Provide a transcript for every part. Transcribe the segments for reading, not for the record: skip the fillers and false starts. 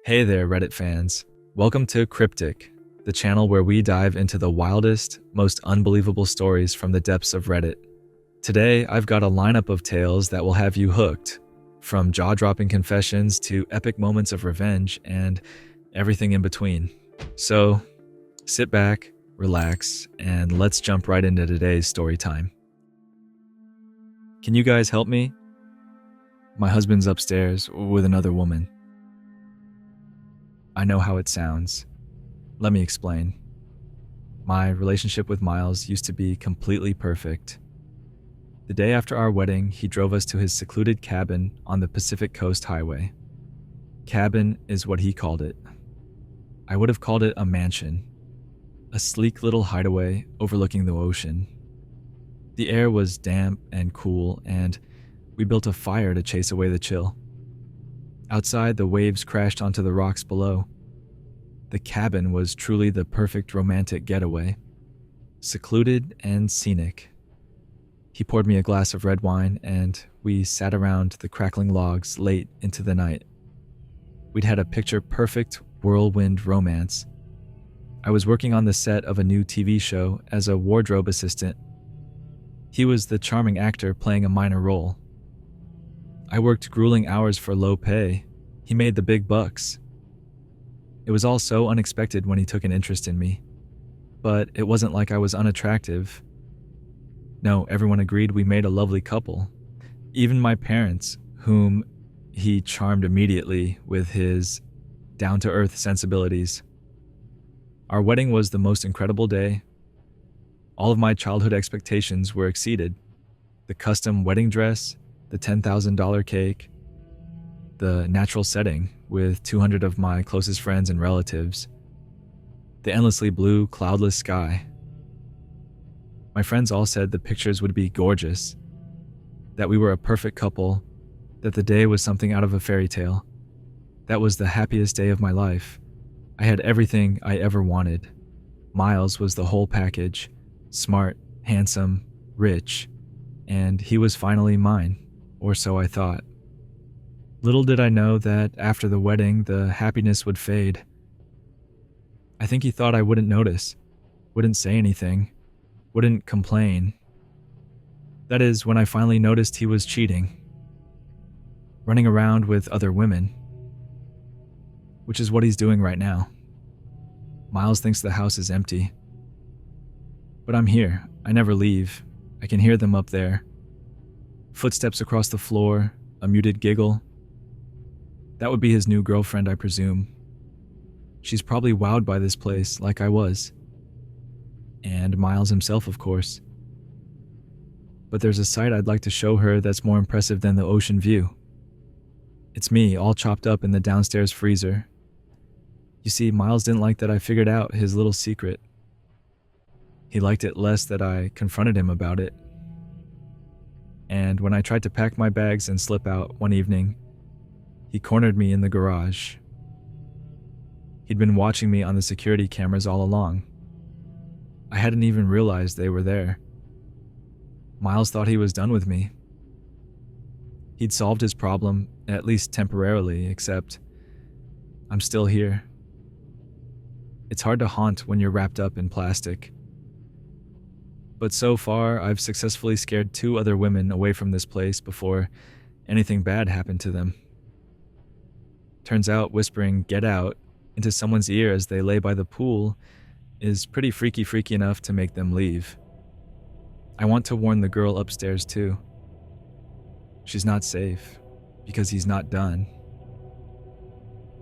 Hey there, Reddit fans. Welcome to Cryptic, the channel where we dive into the wildest, most unbelievable stories from the depths of Reddit. Today, I've got a lineup of tales that will have you hooked, from jaw-dropping confessions to epic moments of revenge and everything in between. So, sit back, relax, and let's jump right into today's story time. Can you guys help me? My husband's upstairs with another woman. I know how it sounds. Let me explain. My relationship with Miles used to be completely perfect. The day after our wedding, he drove us to his secluded cabin on the Pacific Coast Highway. Cabin is what he called it. I would have called it a mansion, a sleek little hideaway overlooking the ocean. The air was damp and cool, and we built a fire to chase away the chill. Outside, the waves crashed onto the rocks below. The cabin was truly the perfect romantic getaway, secluded and scenic. He poured me a glass of red wine, and we sat around the crackling logs late into the night. We'd had a picture-perfect whirlwind romance. I was working on the set of a new TV show as a wardrobe assistant. He was the charming actor playing a minor role. I worked grueling hours for low pay. He made the big bucks. It was all so unexpected when he took an interest in me. But it wasn't like I was unattractive. No, everyone agreed we made a lovely couple. Even my parents, whom he charmed immediately with his down-to-earth sensibilities. Our wedding was the most incredible day. All of my childhood expectations were exceeded. The custom wedding dress, the $10,000 cake, the natural setting with 200 of my closest friends and relatives, the endlessly blue, cloudless sky. My friends all said the pictures would be gorgeous, that we were a perfect couple, that the day was something out of a fairy tale. That was the happiest day of my life. I had everything I ever wanted. Miles was the whole package, smart, handsome, rich, and he was finally mine. Or so I thought. Little did I know that after the wedding, the happiness would fade. I think he thought I wouldn't notice, wouldn't say anything, wouldn't complain. That is, when I finally noticed he was cheating, running around with other women, which is what he's doing right now. Miles thinks the house is empty. But I'm here. I never leave. I can hear them up there. Footsteps across the floor, a muted giggle. That would be his new girlfriend, I presume. She's probably wowed by this place, like I was. And Miles himself, of course. But there's a sight I'd like to show her that's more impressive than the ocean view. It's me, all chopped up in the downstairs freezer. You see, Miles didn't like that I figured out his little secret. He liked it less that I confronted him about it. And when I tried to pack my bags and slip out one evening, he cornered me in the garage. He'd been watching me on the security cameras all along. I hadn't even realized they were there. Miles thought he was done with me. He'd solved his problem, at least temporarily, except I'm still here. It's hard to haunt when you're wrapped up in plastic. But so far, I've successfully scared 2 other women away from this place before anything bad happened to them. Turns out whispering "get out" into someone's ear as they lay by the pool is pretty freaky enough to make them leave. I want to warn the girl upstairs too. She's not safe, because he's not done.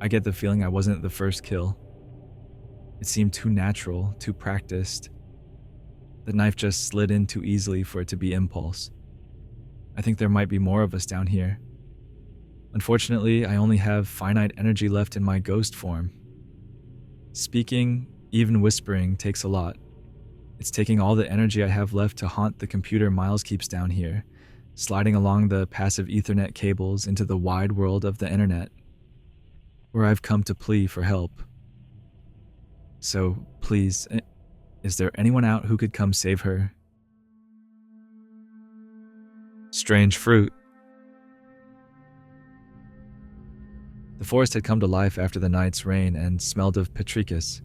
I get the feeling I wasn't the first kill. It seemed too natural, too practiced. The knife just slid in too easily for it to be impulse. I think there might be more of us down here. Unfortunately, I only have finite energy left in my ghost form. Speaking, even whispering, takes a lot. It's taking all the energy I have left to haunt the computer Miles keeps down here, sliding along the passive Ethernet cables into the wide world of the internet, where I've come to plea for help. So, please, is there anyone out who could come save her? Strange fruit. The forest had come to life after the night's rain and smelled of petricus.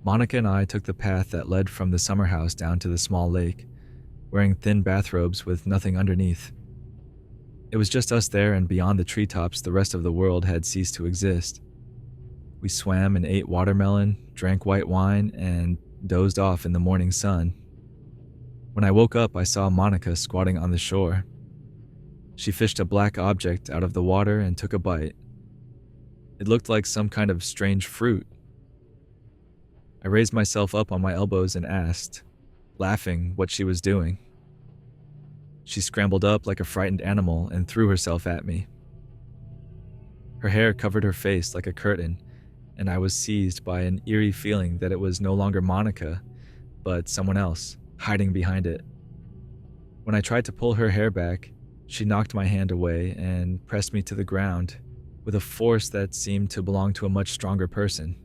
Monica and I took the path that led from the summer house down to the small lake, wearing thin bathrobes with nothing underneath. It was just us there, and beyond the treetops, the rest of the world had ceased to exist. We swam and ate watermelon, drank white wine, and dozed off in the morning sun. When I woke up, I saw Monica squatting on the shore. She fished a black object out of the water and took a bite. It looked like some kind of strange fruit. I raised myself up on my elbows and asked, laughing, what she was doing. She scrambled up like a frightened animal and threw herself at me. Her hair covered her face like a curtain, and I was seized by an eerie feeling that it was no longer Monica, but someone else, hiding behind it. When I tried to pull her hair back, she knocked my hand away and pressed me to the ground with a force that seemed to belong to a much stronger person.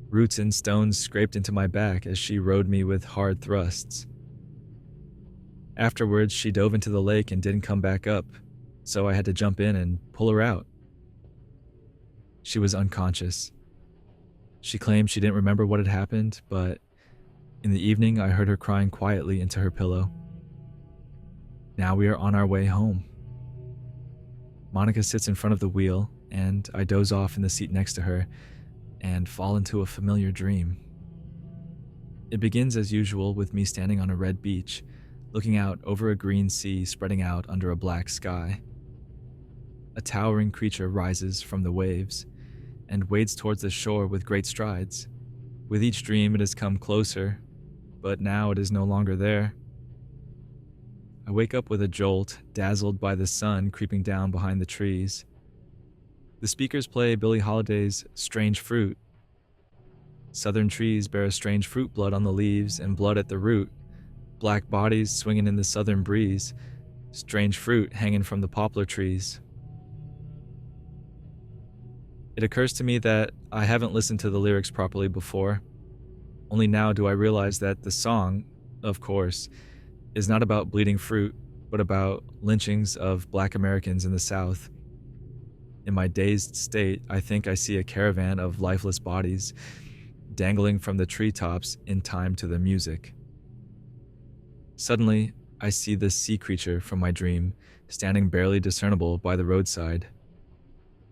Roots and stones scraped into my back as she rode me with hard thrusts. Afterwards, she dove into the lake and didn't come back up, so I had to jump in and pull her out. She was unconscious. She claimed she didn't remember what had happened, but in the evening I heard her crying quietly into her pillow. Now we are on our way home. Monica sits in front of the wheel, and I doze off in the seat next to her and fall into a familiar dream. It begins as usual with me standing on a red beach, looking out over a green sea spreading out under a black sky. A towering creature rises from the waves and wades towards the shore with great strides. With each dream it has come closer, but now it is no longer there. I wake up with a jolt, dazzled by the sun creeping down behind the trees. The speakers play Billie Holiday's Strange Fruit. Southern trees bear a strange fruit, blood on the leaves and blood at the root, black bodies swinging in the southern breeze, strange fruit hanging from the poplar trees. It occurs to me that I haven't listened to the lyrics properly before. Only now do I realize that the song, of course, is not about bleeding fruit, but about lynchings of Black Americans in the South. In my dazed state, I think I see a caravan of lifeless bodies dangling from the treetops in time to the music. Suddenly, I see the sea creature from my dream standing barely discernible by the roadside.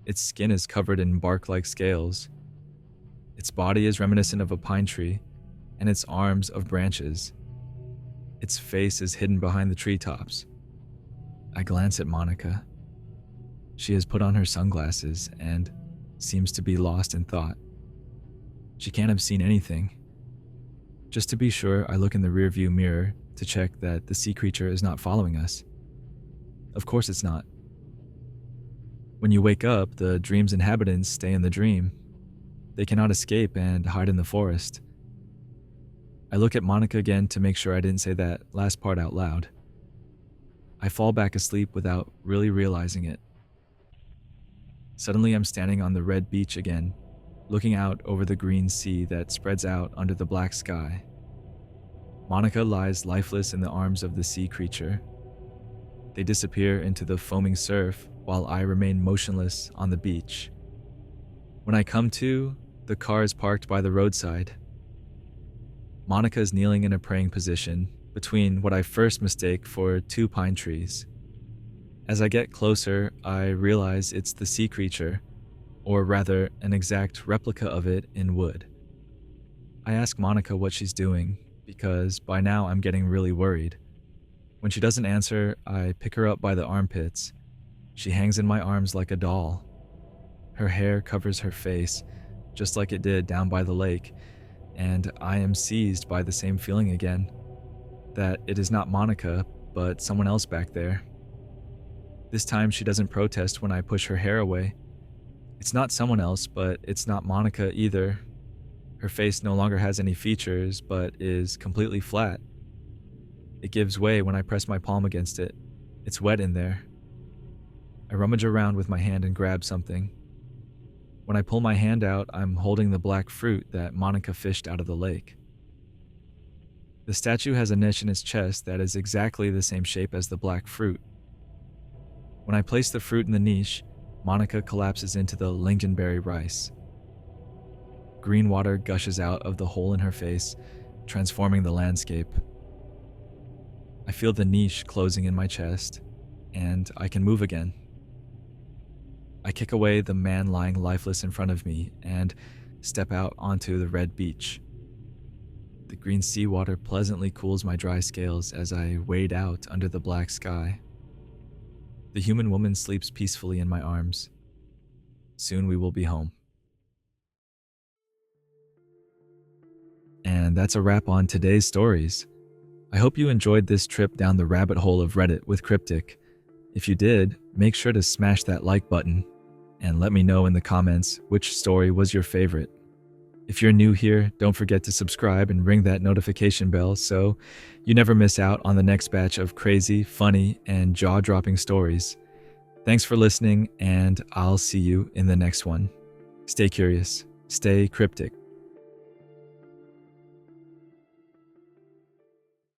Its skin is covered in bark-like scales. Its body is reminiscent of a pine tree, and its arms of branches. Its face is hidden behind the treetops. I glance at Monica. She has put on her sunglasses and seems to be lost in thought. She can't have seen anything. Just to be sure, I look in the rearview mirror to check that the sea creature is not following us. Of course it's not. When you wake up, the dream's inhabitants stay in the dream. They cannot escape and hide in the forest. I look at Monica again to make sure I didn't say that last part out loud. I fall back asleep without really realizing it. Suddenly I'm standing on the red beach again, looking out over the green sea that spreads out under the black sky. Monica lies lifeless in the arms of the sea creature. They disappear into the foaming surf while I remain motionless on the beach. When I come to, the car is parked by the roadside. Monica is kneeling in a praying position between what I first mistake for two pine trees. As I get closer, I realize it's the sea creature, or rather, an exact replica of it in wood. I ask Monica what she's doing, because by now I'm getting really worried. When she doesn't answer, I pick her up by the armpits. She hangs in my arms like a doll. Her hair covers her face, just like it did down by the lake, and I am seized by the same feeling again, that it is not Monica, but someone else back there. This time she doesn't protest when I push her hair away. It's not someone else, but it's not Monica either. Her face no longer has any features, but is completely flat. It gives way when I press my palm against it. It's wet in there. I rummage around with my hand and grab something. When I pull my hand out, I'm holding the black fruit that Monica fished out of the lake. The statue has a niche in its chest that is exactly the same shape as the black fruit. When I place the fruit in the niche, Monica collapses into the lingonberry rice. Green water gushes out of the hole in her face, transforming the landscape. I feel the niche closing in my chest, and I can move again. I kick away the man lying lifeless in front of me and step out onto the red beach. The green seawater pleasantly cools my dry scales as I wade out under the black sky. The human woman sleeps peacefully in my arms. Soon we will be home. And that's a wrap on today's stories. I hope you enjoyed this trip down the rabbit hole of Reddit with Cryptic. If you did, make sure to smash that like button and let me know in the comments which story was your favorite. If you're new here, don't forget to subscribe and ring that notification bell so you never miss out on the next batch of crazy, funny, and jaw-dropping stories. Thanks for listening, and I'll see you in the next one. Stay curious, stay cryptic.